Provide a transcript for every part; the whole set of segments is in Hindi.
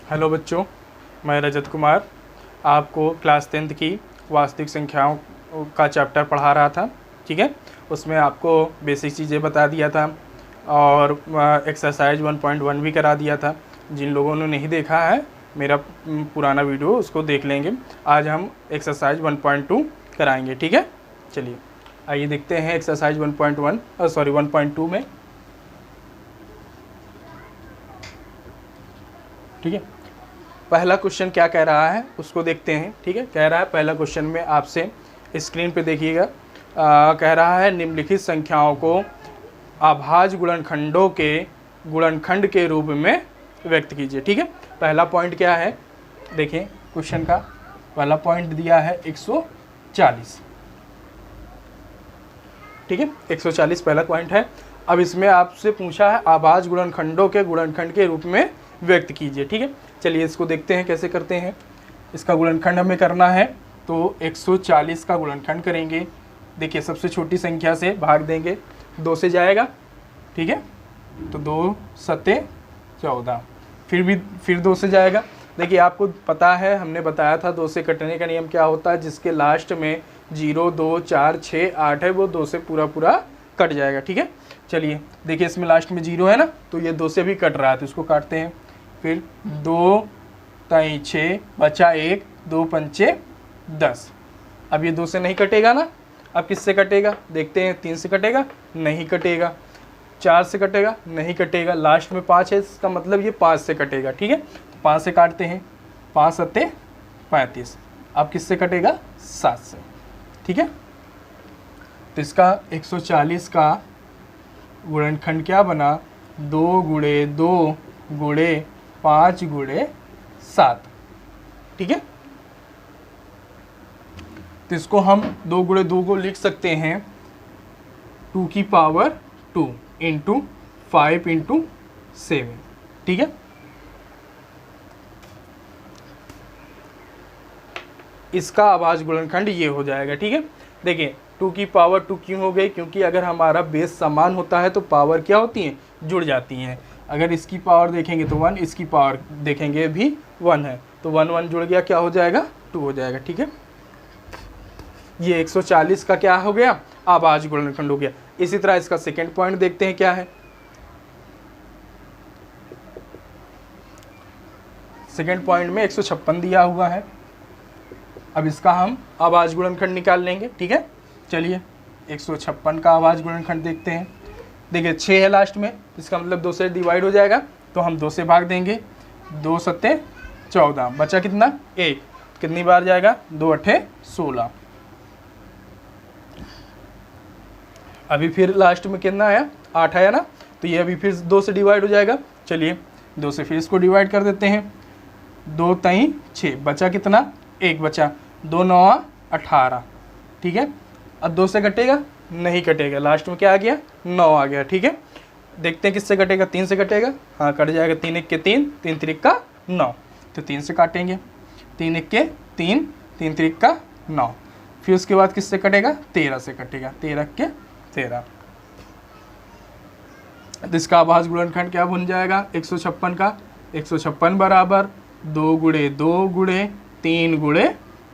हेलो बच्चों, मैं रजत कुमार आपको क्लास 10th की वास्तविक संख्याओं का चैप्टर पढ़ा रहा था। ठीक है, उसमें आपको बेसिक चीज़ें बता दिया था और एक्सरसाइज 1.1 भी करा दिया था। जिन लोगों ने नहीं देखा है मेरा पुराना वीडियो उसको देख लेंगे। आज हम एक्सरसाइज 1.2 कराएंगे। ठीक है, चलिए आइए देखते हैं एक्सरसाइज 1.2 में। ठीक है, पहला क्वेश्चन क्या कह रहा है उसको देखते हैं। ठीक है, कह रहा है पहला क्वेश्चन में आपसे स्क्रीन पे देखिएगा, कह रहा है निम्नलिखित संख्याओं को अभाज्य गुणनखंडों के गुणनखंड के रूप में व्यक्त कीजिए। ठीक है, पहला पॉइंट क्या है, देखिए क्वेश्चन का पहला पॉइंट दिया है 140। ठीक है, 140 पहला पॉइंट है। अब इसमें आपसे पूछा है अभाज्य गुणनखंडों के गुणनखंड के रूप में व्यक्त कीजिए। ठीक है, चलिए इसको देखते हैं कैसे करते हैं। इसका गुणनखंड हमें करना है तो 140 का गुणनखंड करेंगे। देखिए सबसे छोटी संख्या से भाग देंगे, 2 से जाएगा। ठीक है, तो 2 सत्ते 14, फिर 2 से जाएगा। देखिए आपको पता है, हमने बताया था 2 से कटने का नियम क्या होता है। जिसके लास्ट में 0, 2, 4, 6, 8 है वो 2 से पूरा कट जाएगा। ठीक है, चलिए देखिए इसमें लास्ट में 0 है ना, तो ये 2 से भी कट रहा है तो इसको काटते हैं। फिर 2 3 6 बचा 1, 2 पंचे 10। अब ये 2 से नहीं कटेगा ना, अब किससे कटेगा देखते हैं। 3 से कटेगा, नहीं कटेगा। 4 से कटेगा, नहीं कटेगा। लास्ट में 5 है, इसका मतलब ये 5 से कटेगा। ठीक है, तो 5 से काटते हैं, 5 सत्ते 35। अब किससे कटेगा 7 से। ठीक है, तो इसका 140 का गुणनखंड क्या बना, 2 गुणे 2 गुणे 5 गुणे 7। ठीक है, तो इसको हम 2 गुणे 2 को लिख सकते हैं 2 की पावर 2 इंटू 5 इंटू 7। ठीक है, इसका अभाज्य गुणनखंड ये हो जाएगा। ठीक है, देखिए 2 की पावर 2 क्यों हो गई, क्योंकि अगर हमारा बेस समान होता है तो पावर क्या होती है, जुड़ जाती हैं। अगर इसकी पावर देखेंगे तो 1, इसकी पावर देखेंगे भी 1 है, तो 1 1 जुड़ गया, क्या हो जाएगा 2 हो जाएगा। ठीक है, ये 140 का क्या हो गया, अभाज्य गुणनखंड हो गया। इसी तरह इसका सेकंड पॉइंट देखते हैं क्या है। सेकंड पॉइंट में 156 दिया हुआ है। अब इसका हम अभाज्य गुणनखंड निकाल लेंगे। ठीक है, चलिए 156 का अभाज्य गुणनखंड देखते हैं। देखिए 6 है लास्ट में, इसका मतलब 2 से डिवाइड हो जाएगा, तो हम 2 से भाग देंगे। 2 सत्ते 14, बचा कितना 1, कितनी बार जाएगा 2 अट्ठे 16। अभी फिर लास्ट में कितना आया 8 आया ना, तो ये अभी फिर 2 से डिवाइड हो जाएगा। चलिए 2 से फिर इसको डिवाइड कर देते हैं। 2 3 6, बचा कितना 1 बचा, 2 9 18। ठीक है, अब 2 से कटेगा, नहीं कटेगा। लास्ट में क्या आ गया 9 आ गया। ठीक है, देखते हैं किससे कटेगा, 3 से कटेगा, हाँ कट जाएगा। 3 1 के 3, 3 3 का 9, तो 3 से काटेंगे। 3 1 के 3, 3 3 का 9। फिर उसके बाद किससे कटेगा 13 से कटेगा, 13 के 13। तो इसका अभाज्य गुणनखंड क्या बन जाएगा 156 का, 156 बराबर 2 गुणे 2 गुणे 3 गुणे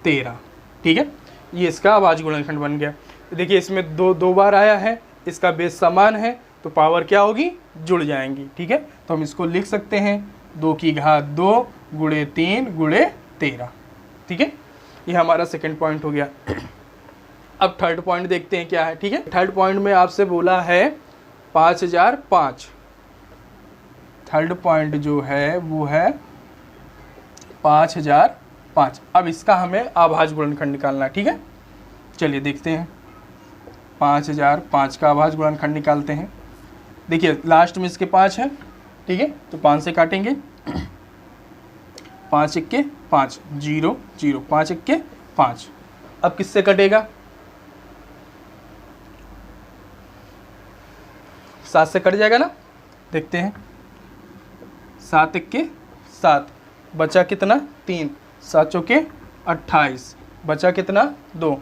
13। ठीक है, ये इसका अभाज्य गुणनखंड बन गया। देखिए इसमें दो बार आया है, इसका बेस समान है तो पावर क्या होगी, जुड़ जाएंगी। ठीक है, तो हम इसको लिख सकते हैं 2 की घात 2 गुणे 3 गुणे 13। ठीक है, ये हमारा सेकंड पॉइंट हो गया। अब थर्ड पॉइंट देखते हैं क्या है। ठीक है, थर्ड पॉइंट में आपसे बोला है 5005। थर्ड पॉइंट जो है वो है 5005। अब इसका हमें अभाज्य गुणनखंड निकालना है। ठीक है, चलिए देखते हैं 5005 का अभाज्य गुणनखंड निकालते हैं। देखिए लास्ट में इसके 5 है। ठीक है, तो 5 से काटेंगे, 5 1 के 5 0 0, 5 1 के 5। अब किससे कटेगा 7 से कट जाएगा ना, देखते हैं। 7 1 के 7, बचा कितना 3, 7 चौके 28, बचा कितना 2,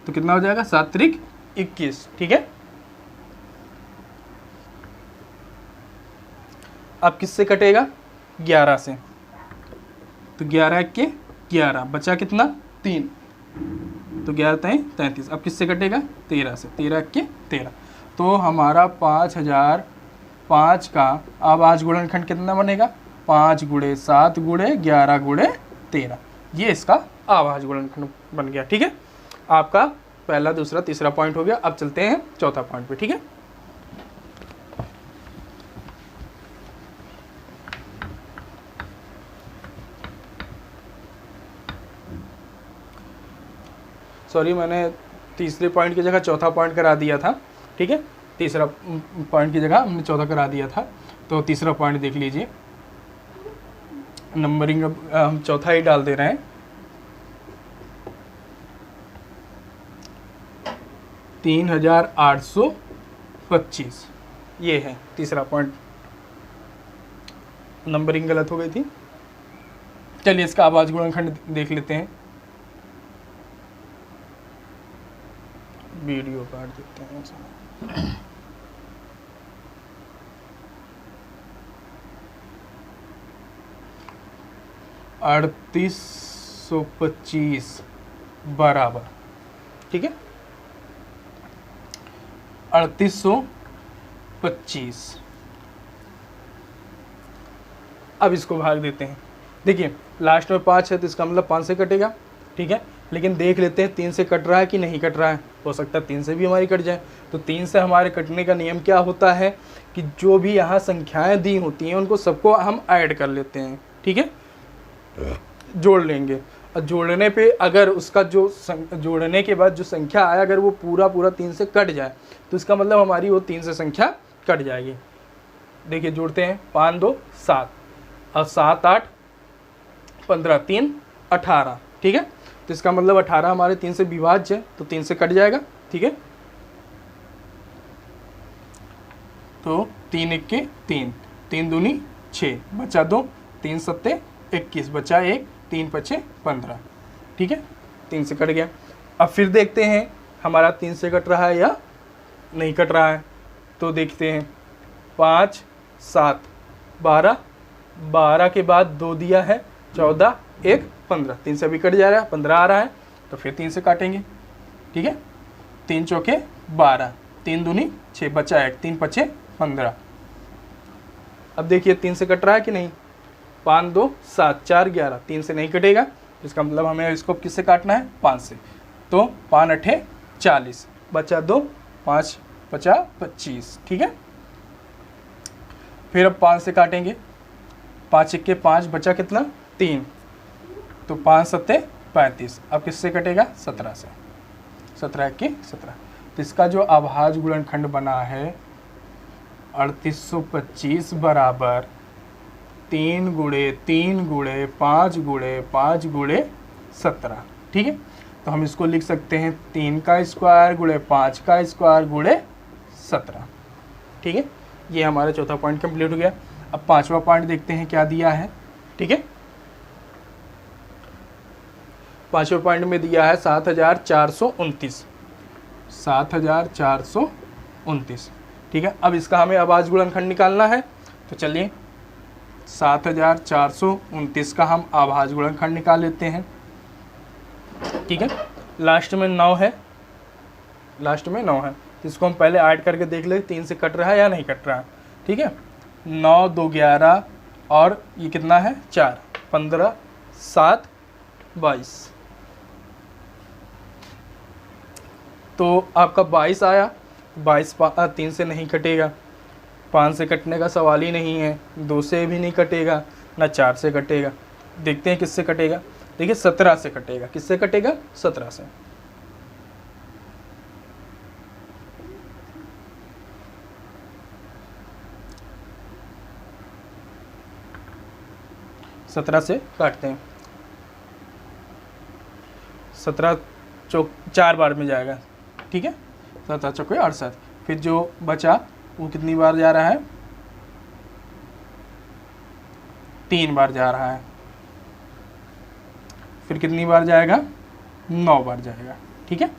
तो कितना हो जाएगा 7 त्रिक 21। ठीक है, अब किससे कटेगा 11 से। तो 11 के 11, बचा कितना 3, तो 11 तय 33। अब किससे कटेगा 13 से, 13 के 13। तो हमारा 5005 का अभाज्य गुणनखंड कितना बनेगा 5 गुणे 7 गुणे 11 गुणे 13। ये इसका अभाज्य गुणनखंड बन गया। ठीक है, आपका पहला दूसरा तीसरा पॉइंट हो गया। अब चलते हैं चौथा पॉइंट पे। ठीक है, सॉरी मैंने तीसरे पॉइंट की जगह चौथा पॉइंट करा दिया था। ठीक है, तीसरा पॉइंट की जगह हमने चौथा करा दिया था, तो तीसरा पॉइंट देख लीजिए। नंबरिंग अब हम चौथा ही डाल दे रहे हैं। $3,825 ये है तीसरा पॉइंट। नंबरिंग गलत हो गई थी। चलिए इसका अभाज्य गुणनखंड देख लेते हैं। वीडियो काट देते हैं। 3825 बराबर, ठीक है, 3825। अब इसको भाग देते हैं। देखिए लास्ट में 5 है तो इसका मतलब 5 से कटेगा। ठीक है, लेकिन देख लेते हैं 3 से कट रहा है कि नहीं कट रहा है। हो सकता है 3 से भी हमारी कट जाए। तो 3 से हमारे कटने का नियम क्या होता है कि जो भी यहाँ संख्याएं दी होती हैं उनको सबको हम ऐड कर लेते हैं। ठीक है, जोड़ लेंगे और जोड़ने पे अगर उसका जो जोड़ने के बाद जो संख्या आया अगर वो पूरा 3 से कट जाए तो इसका मतलब हमारी वो 3 से संख्या कट जाएगी। देखिए जोड़ते हैं, 5 2 7 और 7 8 15 3 18। ठीक है, तो इसका मतलब 18 हमारे 3 से विभाज्य है तो 3 से कट जाएगा। ठीक है, तो 3 1 के 3, 3 दूनी 6, बचा 2, 3 7 21, बचा 1, 3 5 15। ठीक है, 3 से कट गया। अब फिर देखते हैं हमारा 3 से कट रहा है या नहीं कट रहा है। तो देखते हैं 5 7 12, 12 के बाद 2 दिया है 14 1 15, 3 से भी कट जा रहा है, 15 आ रहा है तो फिर 3 से काटेंगे। ठीक है, 3 चौके 12, 3 दूनी 6, बचा 1, 3 5 15। अब देखिए 3 से कट रहा है कि नहीं। 5 2 7 4 11, 3 से नहीं कटेगा। इसका मतलब हमें इसको किससे काटना है 5 से। तो 5 8 40, बचा 2, 5 50 25। ठीक है, फिर अब 5 से काटेंगे, 5 1 के 5, बचा कितना 3, तो 5 7 35। अब किससे कटेगा 17 से, 17 के 17। तो इसका जो अभाज्य गुणनखंड बना है 3825 बराबर 3 गुणे 3 गुणे 5 गुणे 5 गुणे 17। ठीक है, तो हम इसको लिख सकते हैं 3 का स्क्वायर गुणे 5 का स्क्वायर गुणे 17। ठीक है, ये हमारा चौथा पॉइंट कंप्लीट हो गया। अब पांचवा पॉइंट देखते हैं क्या दिया है। ठीक है, पांचवें पॉइंट में दिया है 7429, 7429। ठीक है, अब इसका हमें अभाज्य गुणनखंड निकालना है। तो चलिए 7429 का हम अभाज्य गुणनखंड निकाल लेते हैं। ठीक है, लास्ट में 9 है, लास्ट में 9 है तो इसको हम पहले ऐड करके देख ले 3 से कट रहा है या नहीं कट रहा है। ठीक है, 9 2 11 और ये कितना है 4 15 7 22, तो आपका 22 आया। 22 3 से नहीं कटेगा, 5 से कटने का सवाल ही नहीं है, 2 से भी नहीं कटेगा, ना 4 से कटेगा। देखते हैं किससे कटेगा। देखिए 17 से कटेगा। किससे कटेगा 17 से। सत्रह से काटते हैं, 17 चौक 4 बार में जाएगा। ठीक है, 17 चौके 68। फिर जो बचा वो कितनी बार जा रहा है 3 बार जा रहा है। फिर कितनी बार जाएगा 9 बार जाएगा। ठीक है,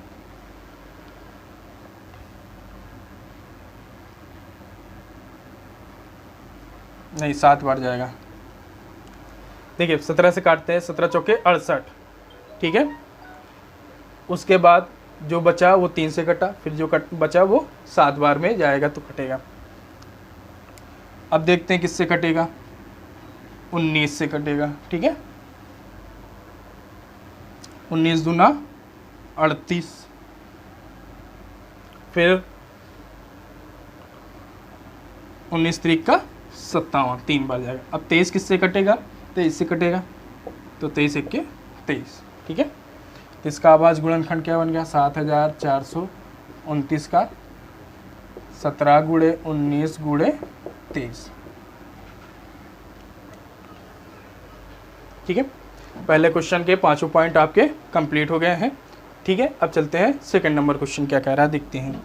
नहीं 7 बार जाएगा। देखिए 17 से काटते हैं, 17 चौके 68, ठीक है। उसके बाद जो बचा वो 3 से कटा, फिर जो बचा वो 7 बार में जाएगा तो कटेगा। अब देखते हैं किससे कटेगा, 19 से कटेगा, ठीक है। 19 दूना 38, फिर 19 त्रिक का 57, 3 बार जाएगा। अब 23 किससे कटेगा, 23 से कटेगा, तो 23 एक के 23, ठीक है। तो इसका आभाज्य गुणनखंड क्या बन गया, 7429 का 17 गुणे 19 गुणे 23, ठीक है। पहले क्वेश्चन के 5 पॉइंट आपके कंप्लीट हो गए हैं, ठीक है। अब चलते हैं सेकंड नंबर क्वेश्चन क्या कह रहा है, देखते हैं।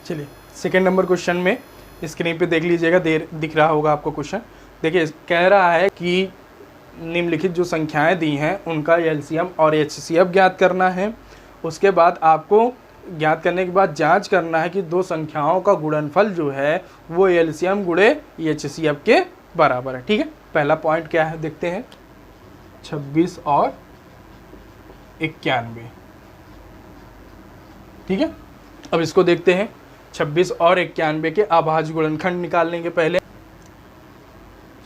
चलिए सेकंड नंबर क्वेश्चन में स्क्रीन पे देख लीजिएगा, दिख रहा होगा आपको क्वेश्चन। देखिए कह रहा है कि निम्नलिखित जो संख्याएं दी हैं उनका एलसीएम और एचसीएफ ज्ञात करना है। उसके बाद आपको ज्ञात करने के बाद जांच करना है कि दो संख्याओं का गुणनफल जो है वो एलसीएम गुणे एचसीएफ के बराबर है, ठीक है। पहला पॉइंट क्या है देखते हैं, 26 और 91, ठीक है। अब इसको देखते हैं, 26 और 91 के अभाज्य गुणनखंड निकाल लेंगे पहले।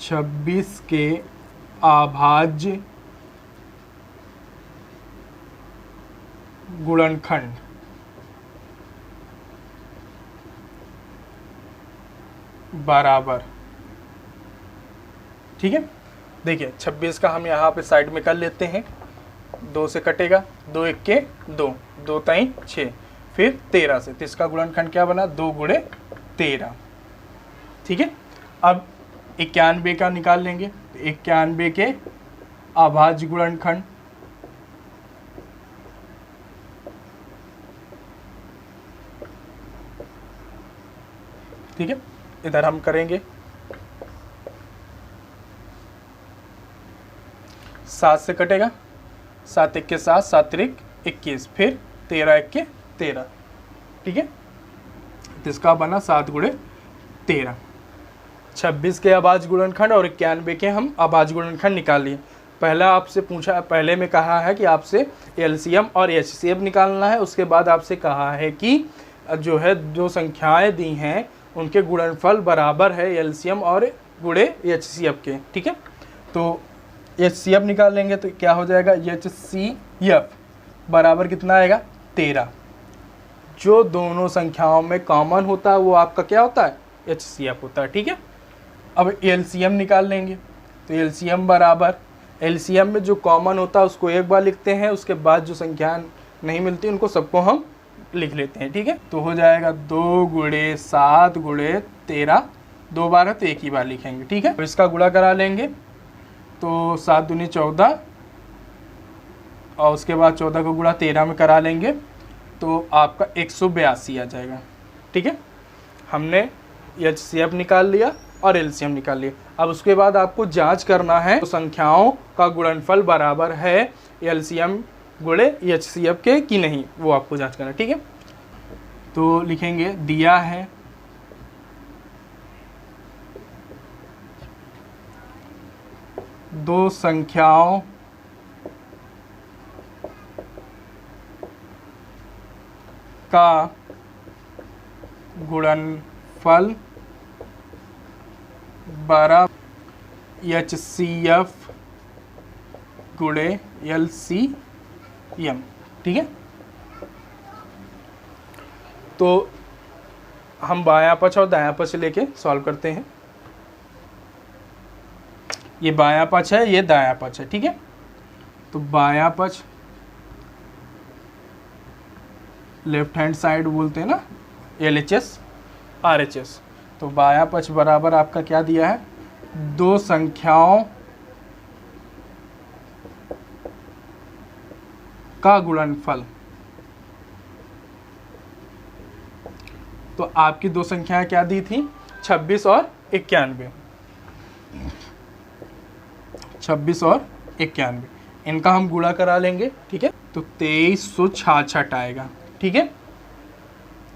26 के अभाज्य गुणनखंड बराबर, ठीक है। देखिए 26 का हम यहाँ पे साइड में कर लेते हैं, 2 से कटेगा, 2 एक के 2, 2 ताई 6, फिर 13 से, तो इसका गुणनखंड क्या बना, 2 गुणे 13, ठीक है। अब 91 का निकाल लेंगे, तो 91 के अभाज्य गुणनखंड ठीक है, इधर हम करेंगे 7 से कटेगा, 7 एक के 7, 7 त्रिक 21, फिर 13 एक के 13, ठीक है। तो इसका बना 7 गुणे 13। 26 के अभाज्य गुणनखंड और 91 के हम अभाज्य गुणनखंड निकाल लिए। पहला आपसे पूछा, पहले में कहा है कि आपसे एलसीएम और एचसीएफ निकालना है। उसके बाद आपसे कहा है कि जो है जो संख्याएं दी हैं उनके गुणनफल बराबर है एलसीएम और गुणे एचसीएफ के, ठीक है। तो एचसीएफ निकाल लेंगे तो क्या हो जाएगा, एचसीएफ बराबर कितना आएगा, 13। जो दोनों संख्याओं में कॉमन होता है वो आपका क्या होता है, एचसीएफ होता है, ठीक है। अब एलसीएम निकाल लेंगे, तो एलसीएम बराबर, एलसीएम में जो कॉमन होता है उसको एक बार लिखते हैं, उसके बाद जो संख्या नहीं मिलती उनको सबको हम लिख लेते हैं, ठीक है। तो हो जाएगा 2 गुणे 7 गुणे 13, 2 बार है तो एक ही बार लिखेंगे, ठीक है। तो इसका गुणा करा लेंगे, तो 7 दूनी 14 और उसके बाद 14 को गुणा 13 में करा लेंगे तो आपका 182 आ जाएगा, ठीक है। हमने एचसीएफ निकाल लिया और एलसीएम निकाल लिया। अब उसके बाद आपको जांच करना है तो संख्याओं का गुणनफल बराबर है एलसीएम गुणे एचसीएफ के कि नहीं, वो आपको जांच करना है, ठीक है। तो लिखेंगे, दिया है दो संख्याओं का गुणनफल बराबर एचसीएफ गुणे एलसीएम, ठीक है। तो हम बायां पक्ष और दायां पक्ष लेके सॉल्व करते हैं। ये बायां पक्ष है, ये दायां पक्ष है, ठीक है। तो बायां पक्ष लेफ्ट हैंड साइड बोलते हैं ना, LHS RHS। तो बायां पक्ष बराबर आपका क्या दिया है, दो संख्याओं का गुणनफल। तो आपकी दो संख्याएं क्या दी थी, 26 और 91, 26 और 91, इनका हम गुणा करा लेंगे, ठीक है। तो 2366 आएगा। ठीक है,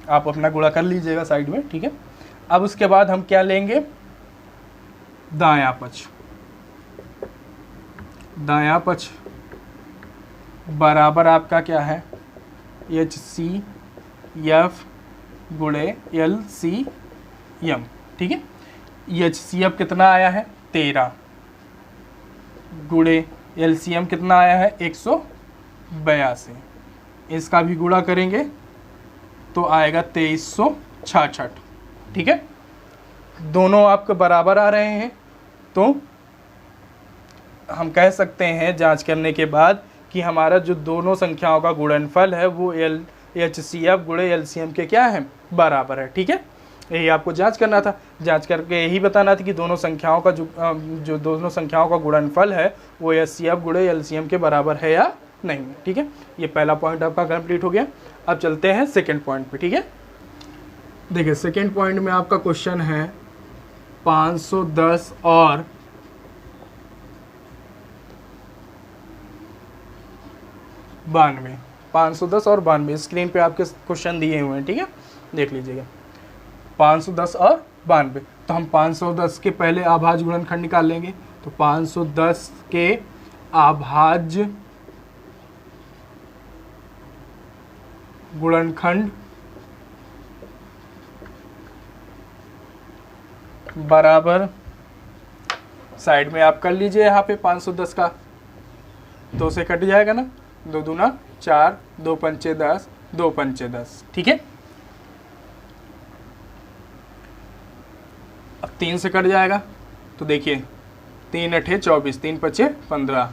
आप अपना गुणा कर लीजिएगा साइड में। ठीक है, अब उसके बाद हम क्या लेंगे, दायां पक्ष। दायां पक्ष बराबर आपका क्या है, HCF गुणे LCM। ठीक है, HCF कितना आया है 13 गुणे LCM कितना आया है 182। इसका भी गुणा करेंगे तो आएगा 2366। ठीक है, दोनों आपके बराबर आ रहे हैं, तो हम कह सकते हैं जांच करने के बाद कि हमारा जो दोनों संख्याओं का गुणनफल है वो HCF गुणे LCM के क्या है, बराबर है। ठीक है, यही आपको जांच करना था। जांच करके यही बताना था कि दोनों संख्याओं का जो दोनों संख्याओं का गुणनफल है वो HCF गुणे LCM के बराबर है या नहीं। ठीक है, ये पहला पॉइंट आपका कंप्लीट हो गया। अब चलते हैं सेकंड पॉइंट पे। ठीक है, देखिए सेकंड पॉइंट में आपका क्वेश्चन है 510 और 92। 510 और 92 स्क्रीन पे आपके क्वेश्चन दिए हुए हैं। ठीक है, देख लीजिएगा 510 और 92। तो हम 510 के पहले अभाज्य गुणनखंड निकाल लेंगे। तो 510 के अभाज्य गुणनखंड बराबर, साइड में आप कर लीजिए यहाँ पे 510 का 2 से कट जाएगा ना, 2 दूना 4, 2 पंचे 10, 2 पंचे 10। ठीक है, अब 3 से कट जाएगा तो देखिए 3 अठे 24, 3 पचे 15,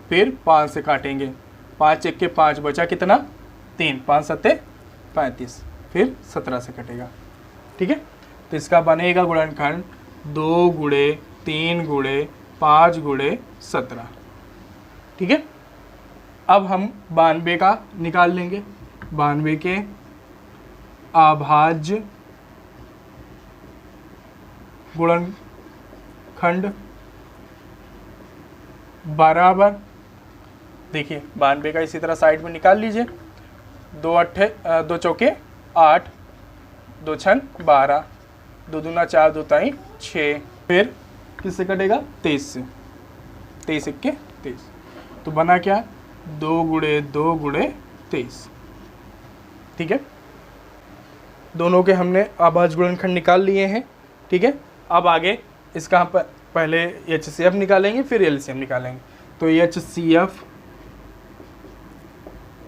फिर 5 से काटेंगे, 5 एक के 5 बचा कितना 3, 5 सत्ते 35, फिर 17 से कटेगा। ठीक है, तो इसका बनेगा गुणनखंड 2 गुणे 3 गुणे 5 गुणे 17। ठीक है, अब हम 92 का निकाल लेंगे। 92 के अभाज्य गुणनखंड बराबर, देखिए 92 का इसी तरह साइड में निकाल लीजिए। 2 चौके 8, 2 छन 12, 2 दूना 4, 2 ताई 6, फिर किससे कटेगा 23 से, 23 एक के 23। तो बना क्या 2 गुणे 2 गुणे 23। ठीक है, दोनों के हमने अभाज्य गुणनखंड निकाल लिए हैं। ठीक है, अब आगे इसका हम पहले HCF निकालेंगे फिर LCM निकालेंगे। तो HCF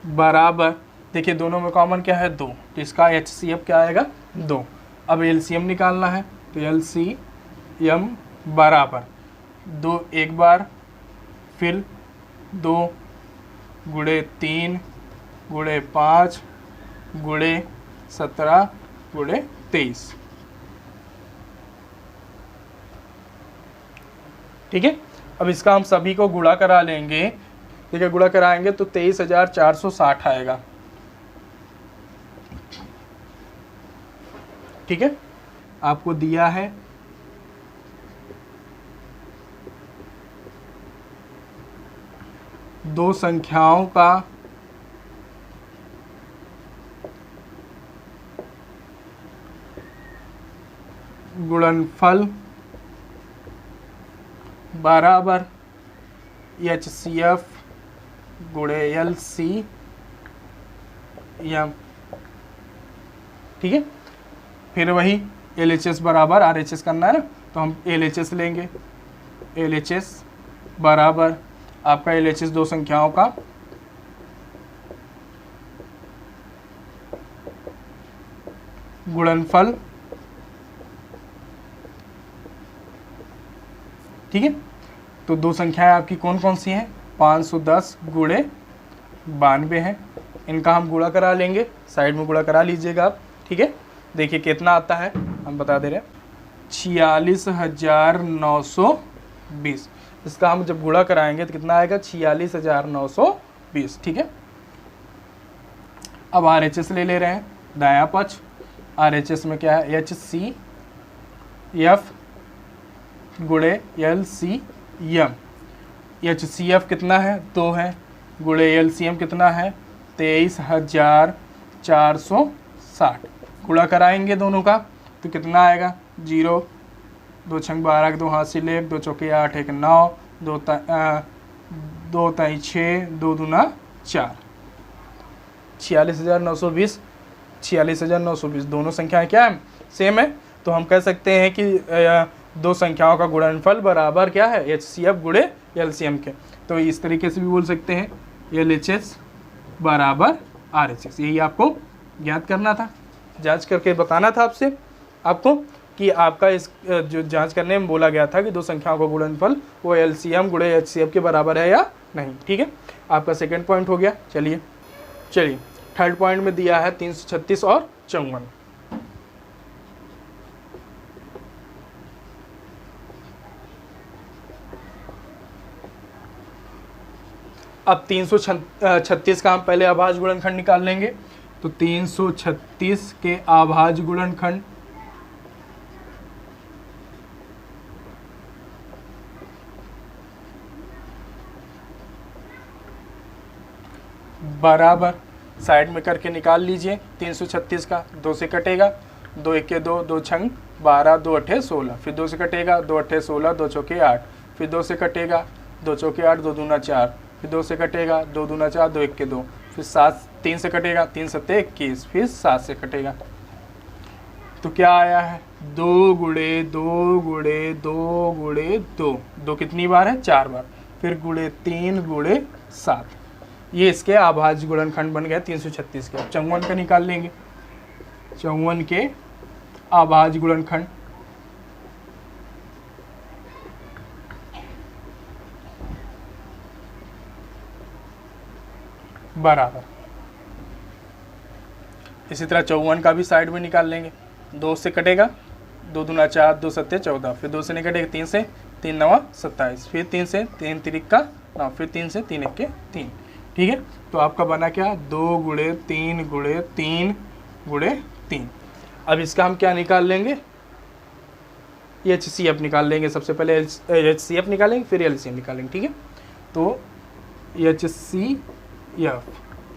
बराबर, देखिए दोनों में कॉमन क्या है 2, तो इसका HCF क्या आएगा 2। अब LCM निकालना है तो LCM बराबर 2 एक बार, फिर 2 गुणे 3 गुणे 5 गुणे 17 गुणे 23। ठीक है, अब इसका हम सभी को गुणा करा लेंगे। ठीक है, गुणा कराएंगे तो 23,460 आएगा। ठीक है, आपको दिया है दो संख्याओं का गुणनफल बराबर HCF गुणे LCM। ठीक है, फिर वही LHS बराबर RHS करना है ना, तो हम LHS लेंगे। LHS बराबर आपका LHS दो संख्याओं का गुणनफल। ठीक है, तो दो संख्याएं आपकी कौन कौन सी हैं, 510 गुणे 92 हैं। इनका हम गुणा करा लेंगे, साइड में गुणा करा लीजिएगा आप। ठीक है, देखिए कितना आता है हम बता दे रहे हैं, 46,920। इसका हम जब गुणा कराएंगे तो कितना आएगा 46,920। ठीक है, अब RHS ले रहे हैं दायां पक्ष। RHS में क्या है HCF गुणे LCM। HCF कितना है 2 है, गुणे एलसीएम कितना है 23,460। गुणा कराएंगे दोनों का तो कितना आएगा 0, 2 छंग 12, 2 हाथ से लेप, 2 चौके 8, 1 9, 2 ताई 6, 2 दूना 4, 46,920। 46,920 दोनों संख्याएं क्या है सेम है, तो हम कह सकते हैं कि दो संख्याओं का गुणनफल बराबर क्या है HCF गुणे LCM के। तो इस तरीके से भी बोल सकते हैं LHS बराबर RHS। यही आपको ज्ञात करना था, जांच करके बताना था आपको कि आपका इस जो जांच करने में बोला गया था कि दो संख्याओं का गुणनफल वो LCM गुणे HCF के बराबर है या नहीं। ठीक है, आपका सेकंड पॉइंट हो गया। चलिए थर्ड पॉइंट में दिया है 336 और 54। अब 336 का हम पहले अभाज्य गुणनखंड निकाल लेंगे। तो 336 के अभाज्य गुणनखंड बराबर साइड में करके निकाल लीजिए। 336 का 2 से कटेगा, 2 1 के 2, 2 छंग 12, 2 8 16, फिर 2 से कटेगा, 2 8 16, 2 चौके 8, फिर 2 से कटेगा, 2 चौके 8, 2 दूना 4, फिर 2 से कटेगा, 2 दूना 4, 2 1 के 2, फिर 7 3 से कटेगा, 3 7 21, फिर 7 से कटेगा। तो क्या आया है 2 गुणे 2 गुणे 2 गुणे 2, 2 कितनी बार है 4 बार, फिर गुणे 3 गुणे 7। ये इसके अभाज्य गुणनखंड बन गए 336 के। अब 54 का निकाल लेंगे। 54 के अभाज्य गुणनखंड बराबर, इसी तरह 54 का भी साइड में निकाल लेंगे। 2 से कटेगा, 2 दूना 4, 2 सत्ते 14, फिर 2 से नहीं कटेगा, 3 से 3 9 27, फिर 3 से 3 तिरिक्का 9, फिर 3 से 3 1 के 3। ठीक है, तो आपका बना क्या 2 गुणे 3 गुणे 3 गुणे 3। अब इसका हम क्या निकाल लेंगे HCF निकाल लेंगे। सबसे पहले HCF निकालेंगे, फिर LCM निकालेंगे। ठीक है, तो HCF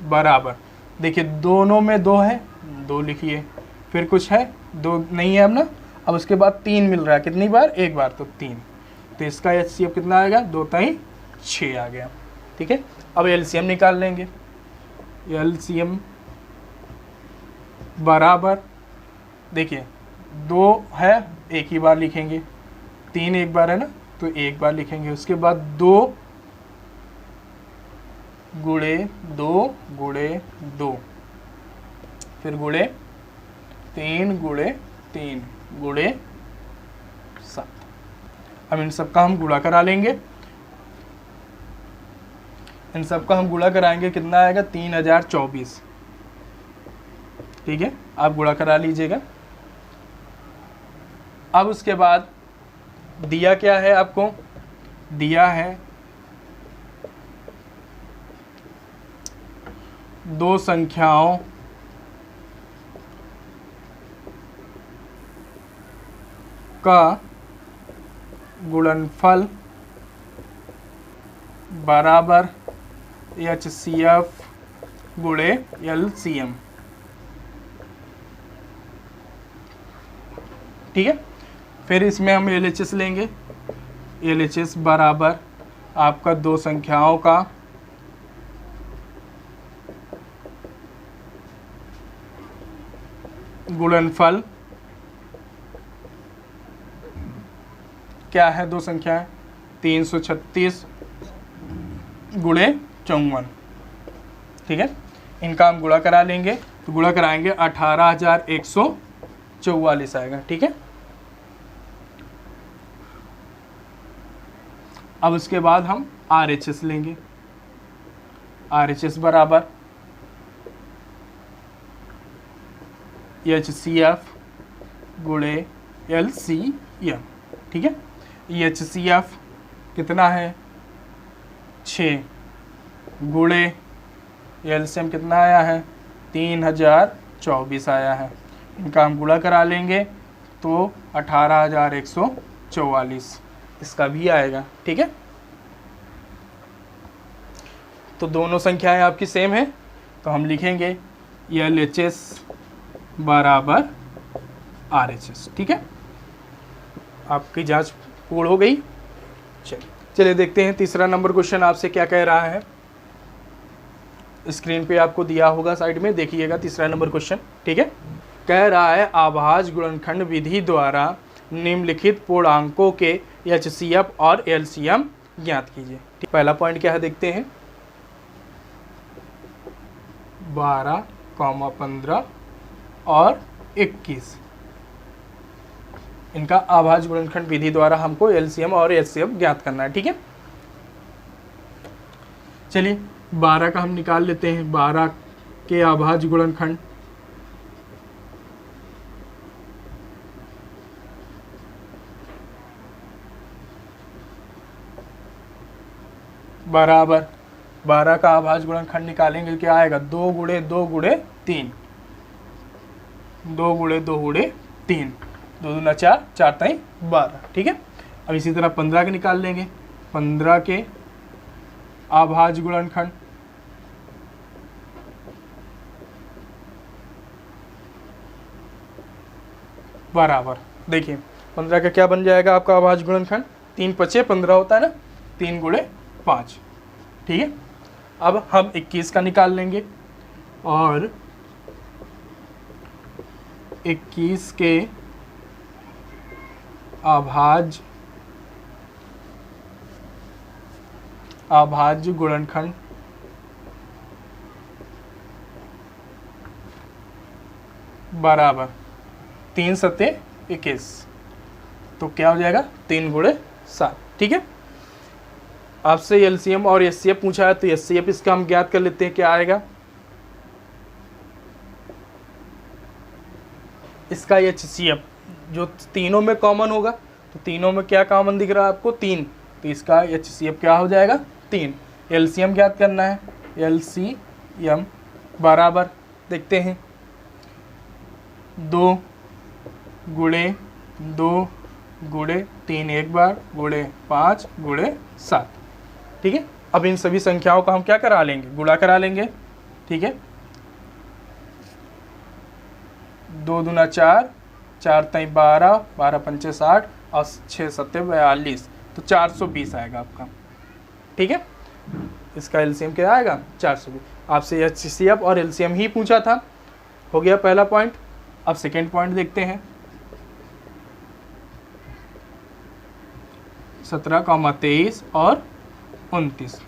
बराबर, देखिए दोनों में 2 है, 2 लिखिए, फिर कुछ है 2 नहीं है अब ना। अब उसके बाद 3 मिल रहा है, कितनी बार 1 बार, तो 3। तो इसका HCF कितना आएगा 2 ताई 6 आ गया। ठीक है, अब LCM निकाल लेंगे। LCM बराबर, देखिए 2 है 1 ही बार लिखेंगे, 3 1 बार है ना, तो 1 बार लिखेंगे। उसके बाद 2 गुणे 2 गुणे 2, फिर गुणे 3 गुणे 3 गुणे 7। अब इन सब का हम गुणा करा लेंगे। इन सब का हम गुणा कराएंगे, कितना आएगा 3024। ठीक है, आप गुणा करा लीजिएगा। अब उसके बाद दिया क्या है आपको, दिया है 2 संख्याओं का गुणनफल बराबर HCF गुणे LCM। ठीक है, फिर इसमें हम LHS लेंगे। LHS बराबर आपका 2 संख्याओं का गुणनफल क्या है, 2 संख्याएं 336 गुणे 54। ठीक है, इनका हम गुणा करा लेंगे, तो गुणा कराएंगे 18,144 आएगा। ठीक है, अब उसके बाद हम RHS लेंगे। RHS बराबर HCF गुणे LCM। ठीक है, HCF कितना है 6 गुणे LCM कितना आया है 3024 आया है। इनका हम गुणा करा लेंगे तो 18,144 इसका भी आएगा। ठीक है, तो दोनों संख्याएं आपकी सेम है, तो हम लिखेंगे LHS बराबर RHS। ठीक है, आपकी जांच पूर्ण हो गई। चलिए देखते हैं तीसरा नंबर क्वेश्चन आपसे क्या कह रहा है। स्क्रीन पे आपको दिया होगा साइड में, देखिएगा तीसरा नंबर क्वेश्चन। ठीक है, कह रहा है अभाज्य गुणनखंड विधि द्वारा निम्नलिखित पूर्णांकों के HCF और LCM ज्ञात कीजिए। पहला पॉइंट क्या है देखते हैं, 12, 15 और 21, इनका अभाज्य गुणनखंड विधि द्वारा हमको LCM और HCF ज्ञात करना है। ठीक है, चलिए 12 का हम निकाल लेते हैं। 12 के अभाज्य गुणनखंड बराबर 12 का अभाज्य गुणनखंड निकालेंगे क्या आएगा, 2 गुणे 2 गुणे 3, 2 गुणे 2 गुणे 3, 2 दूना 4, 4 ताई 12। ठीक है, अब इसी तरह 15 के निकाल लेंगे। 15 के अभाज्य गुणनखंड बराबर, देखिए 15 का क्या बन जाएगा आपका अभाज्य गुणनखंड, 3 पचे 15 होता है ना, 3 गुणे 5। ठीक है, अब हम 21 का निकाल लेंगे और 21 के अभाज्य गुणनखंड बराबर 3 सत्ते 21, तो क्या हो जाएगा 3 गुणे 7। ठीक है, आपसे LCM और HCF पूछा है, तो HCF इसका हम ज्ञात कर लेते हैं, क्या आएगा इसका HCF जो तीनों में कॉमन होगा, तो तीनों में क्या कॉमन दिख रहा है आपको, 3, तो इसका HCF क्या हो जाएगा 3। LCM ज्ञात करना है, LCM बराबर देखते हैं 2 गुणे 2 गुणे 3 एक बार गुणे 5 गुणे 7। ठीक है, अब इन सभी संख्याओं का हम क्या करा लेंगे, गुणा करा लेंगे। ठीक है, 2 दूना 4, 4 ताई 12, 12 पंचे 60 और 6 सत्ते 42, तो 420 आएगा आपका। ठीक है, इसका LCM क्या आएगा 420। आपसे HCF और LCM ही पूछा था, हो गया पहला पॉइंट। अब सेकेंड पॉइंट देखते हैं, 17, 23 और 29,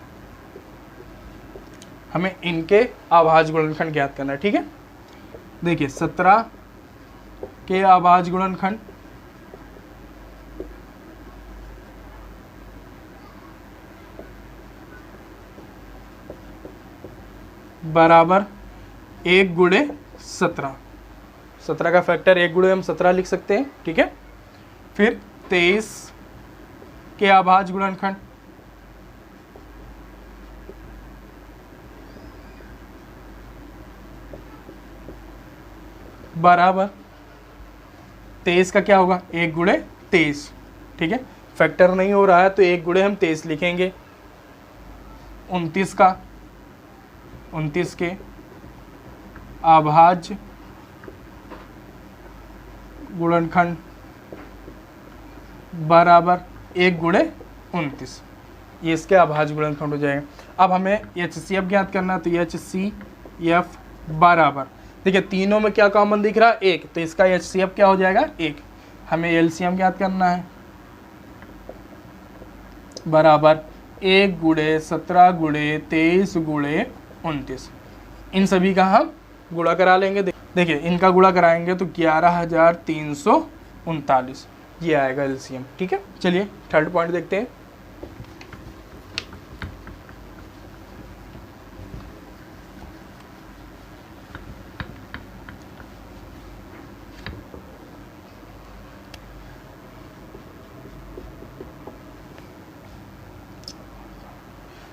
हमें इनके अभाज्य गुणनखंड ज्ञात करना है। ठीक है, देखिए 17 के अभाज्य गुणनखंड बराबर 1 गुणे 17, 17 का फैक्टर 1 गुणे हम 17 लिख सकते हैं। ठीक है, फिर 23 के अभाज्य गुणनखंड बराबर 23 का क्या होगा 1 गुणे 23। ठीक है, फैक्टर नहीं हो रहा है तो 1 गुणे हम 23 लिखेंगे। 29 का 29 के अभाज्य गुणनखंड बराबर 1 गुणे 29, ये इसके अभाज्य गुणनखंड हो जाएगा। अब हमें HCF ज्ञात करना है, तो HCF बराबर देखिए तीनों में क्या कॉमन दिख रहा है 1, तो इसका HCF क्या हो जाएगा 1। हमें LCM ज्ञात करना है, बराबर 1 गुणे 17 गुणे 23 गुणे 29, इन सभी का हम गुणा करा लेंगे। देखिए इनका गुणा कराएंगे तो 11,339 ये आएगा LCM। ठीक है, चलिए थर्ड पॉइंट देखते हैं।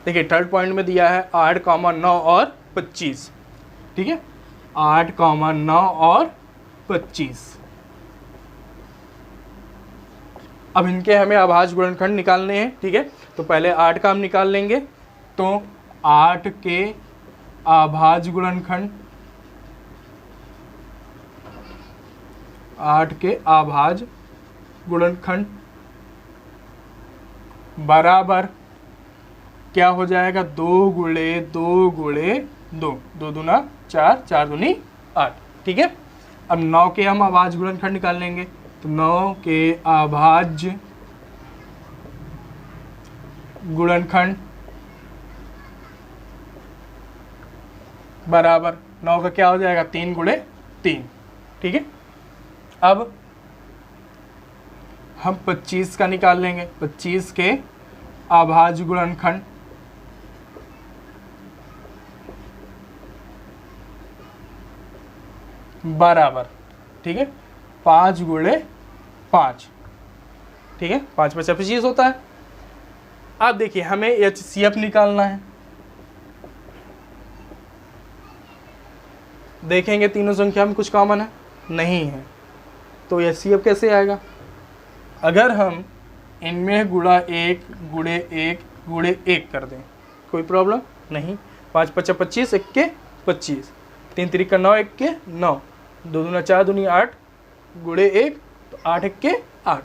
देखिए थर्ड पॉइंट में दिया है 8, 9 और 25। ठीक है, 8, 9 और 25। अब इनके हमें अभाज्य गुणनखंड निकालने हैं। ठीक है, तो पहले 8 का हम निकाल लेंगे, तो 8 के अभाज्य गुणनखंड, 8 के अभाज्य गुणनखंड बराबर क्या हो जाएगा, 2 गुणे 2 गुणे 2, 2 दूना 4, 4 दूनी 8। ठीक है, अब 9 के हम अभाज्य गुणनखंड निकाल लेंगे, तो 9 के अभाज्य गुणनखंड बराबर 9 का क्या हो जाएगा, 3 गुणे 3। ठीक है, अब हम 25 का निकाल लेंगे, 25 के अभाज्य गुणनखंड बराबर, ठीक है, 5 गुणे 5। ठीक है, 5 में से 25 होता है। अब देखिए हमें HCF निकालना है। देखेंगे तीनों संख्या में कुछ कॉमन है, नहीं है, तो HCF कैसे आएगा। अगर हम इनमें गुणा 1 गुणे 1 गुणे 1 कर दें, कोई प्रॉब्लम नहीं। 5 पचा 25, 1 के 25, 3 तिरिका 9, 1 के 9, 2 दूना 4 दूनी 8 गुणे 1, तो 8 1 के 8।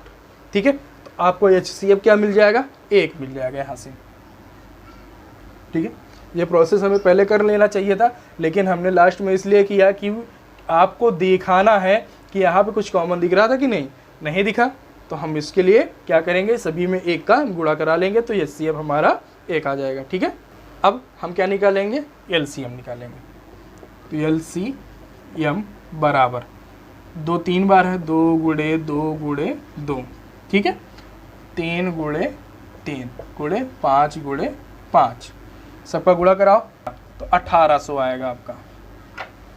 ठीक है, तो आपको HCF क्या मिल जाएगा, 1 मिल जाएगा यहाँ से। ठीक है, ये प्रोसेस हमें पहले कर लेना चाहिए था, लेकिन हमने लास्ट में इसलिए किया कि आपको दिखाना है कि यहाँ पे कुछ कॉमन दिख रहा था कि नहीं दिखा, तो हम इसके लिए क्या करेंगे, सभी में 1 का गुणा करा लेंगे, तो HCF हमारा 1 आ जाएगा। ठीक है, अब हम क्या निकालेंगे, LCM निकालेंगे। तो LCM बराबर 2 3 बार है, 2 गुणे 2 गुणे 2। ठीक है, 3 गुणे 3 गुणे 5 गुणे 5, सबका गुणा कराओ तो 1800 आएगा आपका।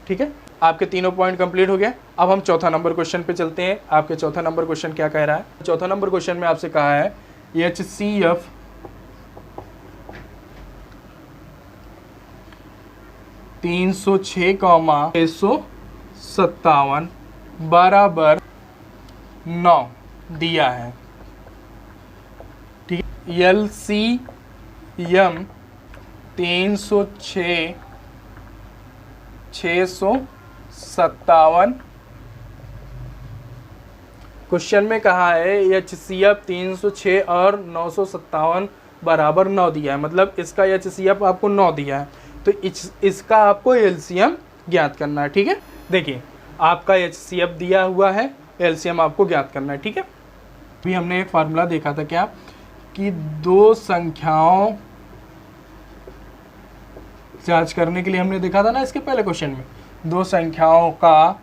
ठीक है, आपके तीनों पॉइंट कंप्लीट हो गया। अब हम चौथा नंबर क्वेश्चन पे चलते हैं। आपके चौथा नंबर क्वेश्चन क्या कह रहा है। चौथा नंबर क्वेश्चन में आपसे कहा है HCF 306,657 बराबर 9 दिया है। ठीक है, LCM 306,657। क्वेश्चन में कहा है HCF 306 और 957 बराबर 9 दिया है, मतलब इसका HCF आपको 9 दिया है, तो इसका आपको LCM ज्ञात करना है। ठीक है, देखिए आपका HCF दिया हुआ है, LCM आपको ज्ञात करना है। ठीक है, अभी हमने एक फार्मूला देखा था क्या, कि दो संख्याओं जांच करने के लिए हमने देखा था ना इसके पहले क्वेश्चन में, दो संख्याओं का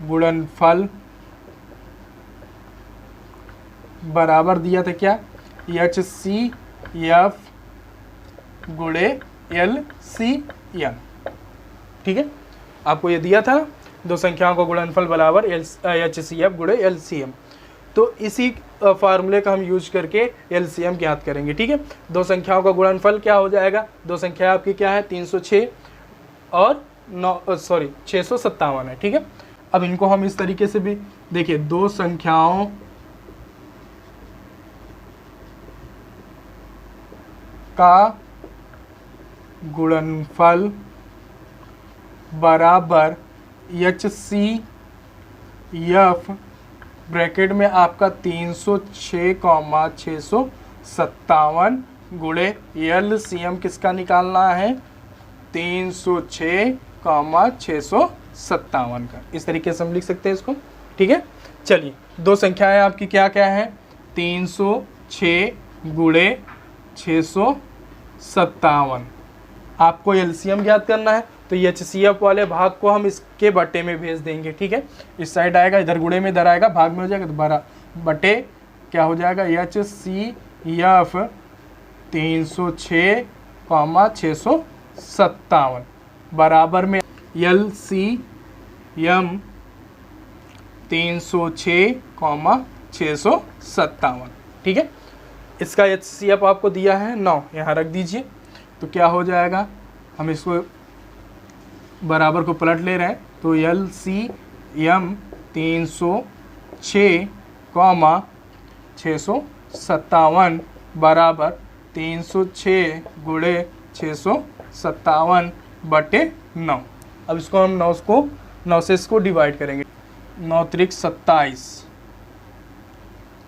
गुणनफल बराबर दिया था क्या, HCF गुणे LCM। ठीक है, आपको ये दिया था दो संख्याओं का गुणनफल बराबर HCF गुणे LCM, तो इसी फार्मूले का हम यूज करके LCM ज्ञात करेंगे। ठीक है, दो संख्याओं का गुणनफल क्या हो जाएगा, दो संख्या आपकी क्या है 306 और 657 है। ठीक है, अब इनको हम इस तरीके से भी देखिए, दो संख्याओं का गुणनफल बराबर HCF ब्रैकेट में आपका 306,657 गुणे LCM किसका निकालना है, 306,657 का। इस तरीके से हम लिख सकते हैं इसको। ठीक है, चलिए दो संख्याएं आपकी क्या क्या है, 306 गुणे 657, आपको LCM ज्ञात करना है, तो HCF वाले भाग को हम इसके बटे में भेज देंगे। ठीक है, इस साइड आएगा, इधर गुणे में इधर आएगा, भाग में हो जाएगा, तो 12 बटे क्या हो जाएगा, HCF 306,657 बराबर में LCM 306,657। ठीक है, इसका HCF आपको दिया है 9, यहाँ रख दीजिए, तो क्या हो जाएगा, हम इसको बराबर को पलट ले रहे हैं, तो LCM 306,657 बराबर 306 गुणे 657/9। अब इसको हम 9 से इसको डिवाइड करेंगे। 9 त्रिक 27,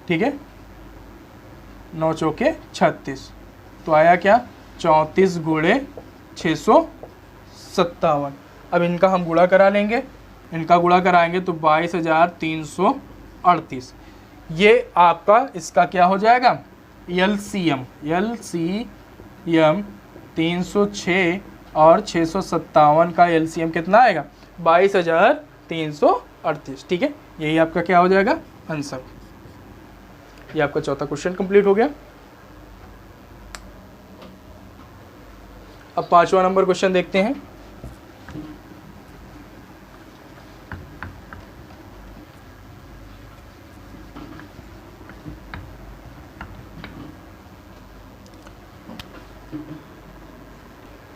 ठीक है, 9 चौके 36, तो आया क्या 34 गुणे 657। अब इनका हम गुणा करा लेंगे, इनका गुणा कराएंगे तो 22,338। ये आपका इसका क्या हो जाएगा LCM 306 और 657 का LCM कितना आएगा 22,338। ठीक है, यही आपका क्या हो जाएगा आंसर। ये आपका चौथा क्वेश्चन कंप्लीट हो गया। अब 5वां नंबर क्वेश्चन देखते हैं।